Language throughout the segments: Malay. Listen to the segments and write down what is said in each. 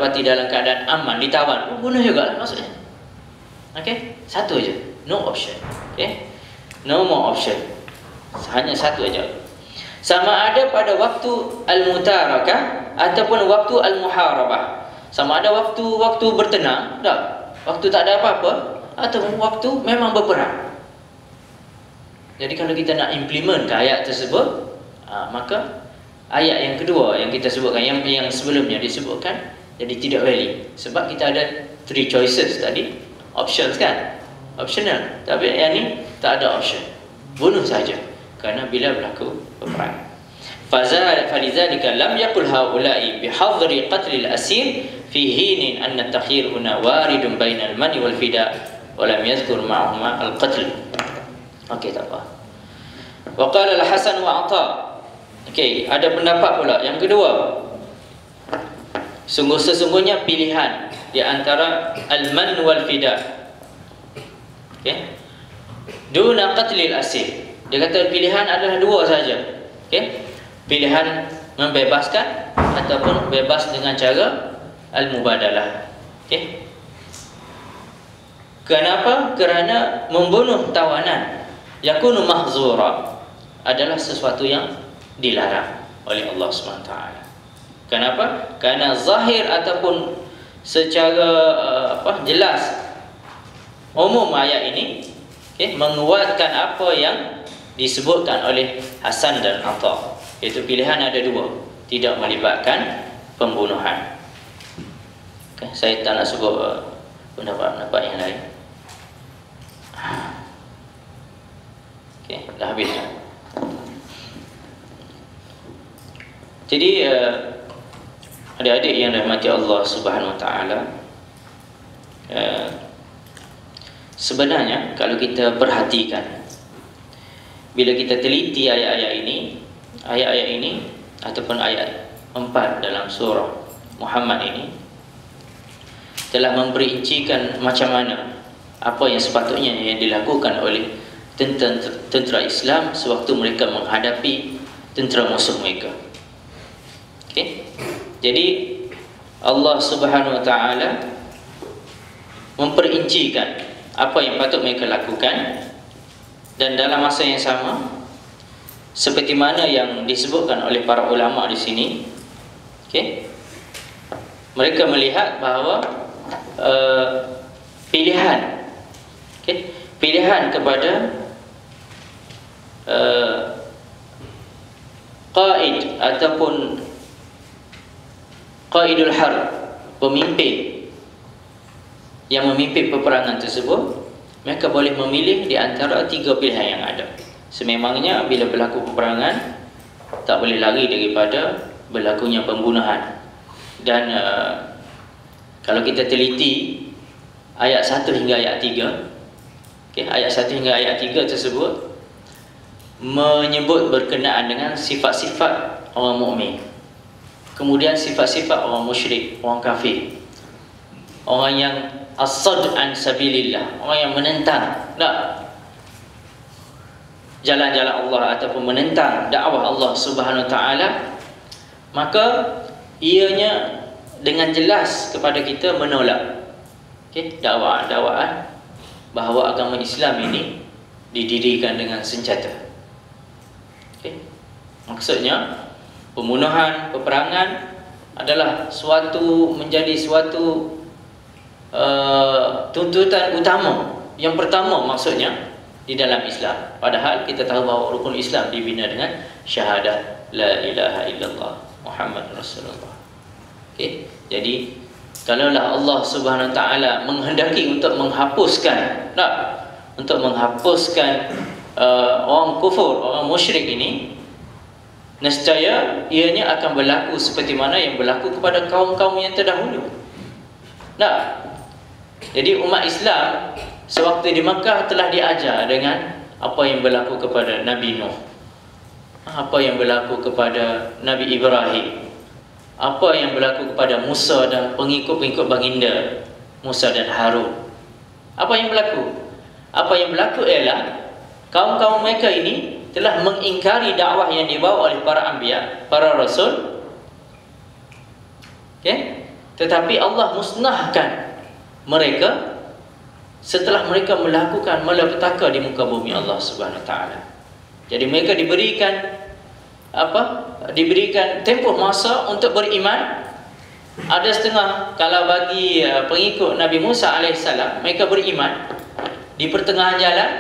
dapati dalam keadaan aman, ditawan, bunuh juga lah maksudnya. Okey, satu aja, no option. Okey, no more option, hanya satu aja. Sama ada pada waktu al-mutarakah ataupun waktu al-muharabah. Sama ada waktu bertenang, tak, waktu tak ada apa-apa, ataupun waktu memang berperang. Jadi kalau kita nak implement ke ayat tersebut, maka ayat yang kedua yang kita sebutkan, yang sebelumnya disebutkan, jadi tidak valid. Sebab kita ada 3 choices tadi, options kan, optional. Tapi yang ni tak ada option, bunuh saja. Kerana bila berlaku peperangan. Falizalika lam yaqul haula'i bihadri qatl al-asir fi hinin anna at-takhir huna waridun bainal mani wal fida wa lam yadhkur ma'ahuma al-qatl. Okey, tak apa. Wa qala al-Hasan wa Atha. Okey, ada pendapat pula yang kedua. Sesungguhnya pilihan di antara al-man wal fida. Okey. Duna qatlil asir. Dia kata pilihan adalah 2 saja. Okey. Pilihan membebaskan ataupun bebas dengan cara al-mubadalah. Okey. Kenapa? Kerana membunuh tawanan yakunu mahzura adalah sesuatu yang dilarang oleh Allah SWT. Kenapa? Kerana zahir ataupun secara jelas umum ayat ini, okay, menguatkan apa yang disebutkan oleh Hasan dan Atha, iaitu pilihan ada 2, tidak melibatkan pembunuhan. Okay, saya tak nak sebut pendapat-pendapat yang lain. Okay, dah habis. Jadi adik-adik yang dirahmati Allah Subhanahu Wa Taala, sebenarnya kalau kita perhatikan, bila kita teliti ayat-ayat ini ataupun ayat 4 dalam surah Muhammad ini telah memperincikan macam mana apa yang sepatutnya yang dilakukan oleh tentera Islam sewaktu mereka menghadapi tentera musuh mereka. Okey. Jadi Allah Subhanahu Wa Taala memperincikan apa yang patut mereka lakukan, dan dalam masa yang sama, seperti mana yang disebutkan oleh para ulama di sini, okay, mereka melihat bahawa pilihan, okay, pilihan kepada qaid ataupun qaidul harb, pemimpin yang memimpin peperangan tersebut, mereka boleh memilih di antara 3 pilihan yang ada. Sememangnya bila berlaku peperangan, tak boleh lari daripada berlakunya pembunuhan. Dan kalau kita teliti ayat 1 hingga ayat 3, okay, ayat 1 hingga ayat 3 tersebut menyebut berkenaan dengan sifat-sifat orang mukmin, kemudian sifat-sifat orang musyrik, orang kafir, orang yang as-sad an sabilillah, orang yang menentang jalan-jalan Allah ataupun menentang dakwah Allah Subhanahu Wa Taala. Maka ianya dengan jelas kepada kita menolak, okay, dakwaan bahawa agama Islam ini didirikan dengan senjata. Okay. Maksudnya pembunuhan, peperangan adalah menjadi suatu tuntutan utama, yang pertama maksudnya di dalam Islam. Padahal kita tahu bahawa rukun Islam dibina dengan syahadat la ilaha illallah Muhammad Rasulullah. Okey, jadi kalaulah Allah Subhanahu Wa Taala menghendaki untuk menghapuskan orang kufur, orang musyrik ini, nescaya ianya akan berlaku seperti mana yang berlaku kepada kaum-kaum yang terdahulu. Jadi umat Islam sewaktu di Makkah telah diajar dengan apa yang berlaku kepada Nabi Nuh, apa yang berlaku kepada Nabi Ibrahim, apa yang berlaku kepada Musa dan pengikut-pengikut baginda Musa dan Harun. Apa yang berlaku? Apa yang berlaku ialah kaum-kaum mereka ini telah mengingkari dakwah yang dibawa oleh para anbiya, para rasul, okay? tetapi Allah musnahkan mereka setelah mereka melakukan malapetaka di muka bumi Allah Subhanahu Wa Taala. Jadi mereka diberikan diberikan tempoh masa untuk beriman. Ada setengah, kalau bagi pengikut Nabi Musa alaihissalam, mereka beriman. Di pertengahan jalan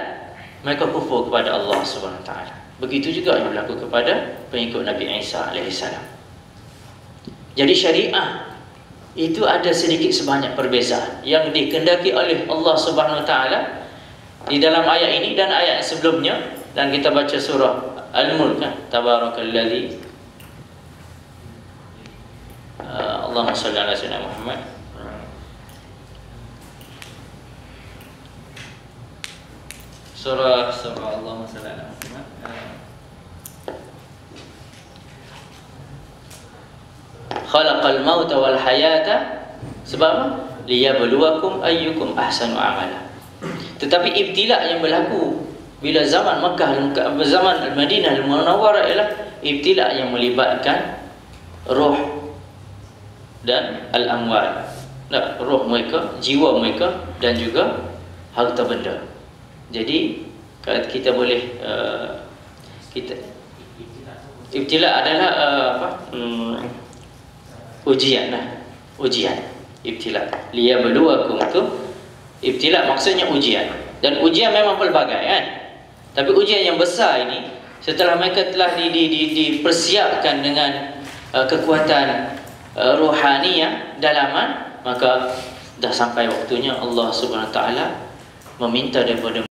mereka kufur kepada Allah Subhanahu Wa Taala. Begitu juga yang berlaku kepada pengikut Nabi Isa alaihissalam. Jadi syariah itu ada sedikit sebanyak perbezaan yang dikehendaki oleh Allah Subhanahu Wa Taala di dalam ayat ini dan ayat sebelumnya. Dan kita baca surah Al-Mulk, tabarakalladzi Allahumma shalli ala sayyidina Muhammad. Surah Allahumma shalli ala Muhammad. Khalaqal mauta wal hayata, sebab apa? Liyabluwakum ayyukum ahsanu amala. Tetapi ibtila yang berlaku bila zaman Makkah, zaman Al-Madinah Al-Munawwarah ialah ibtila yang melibatkan roh dan al-amwal. Roh mereka, jiwa mereka dan juga harta benda. Jadi kalau kita boleh ibtila adalah ujian lah. Ujian, ibtila. Liyabluwakum tu ibtila maksudnya ujian. Dan ujian memang pelbagai kan. Tapi ujian yang besar ini, setelah mereka telah dipersiapkan dengan kekuatan rohaniah dalaman, maka dah sampai waktunya Allah Subhanahu Wa Taala meminta daripada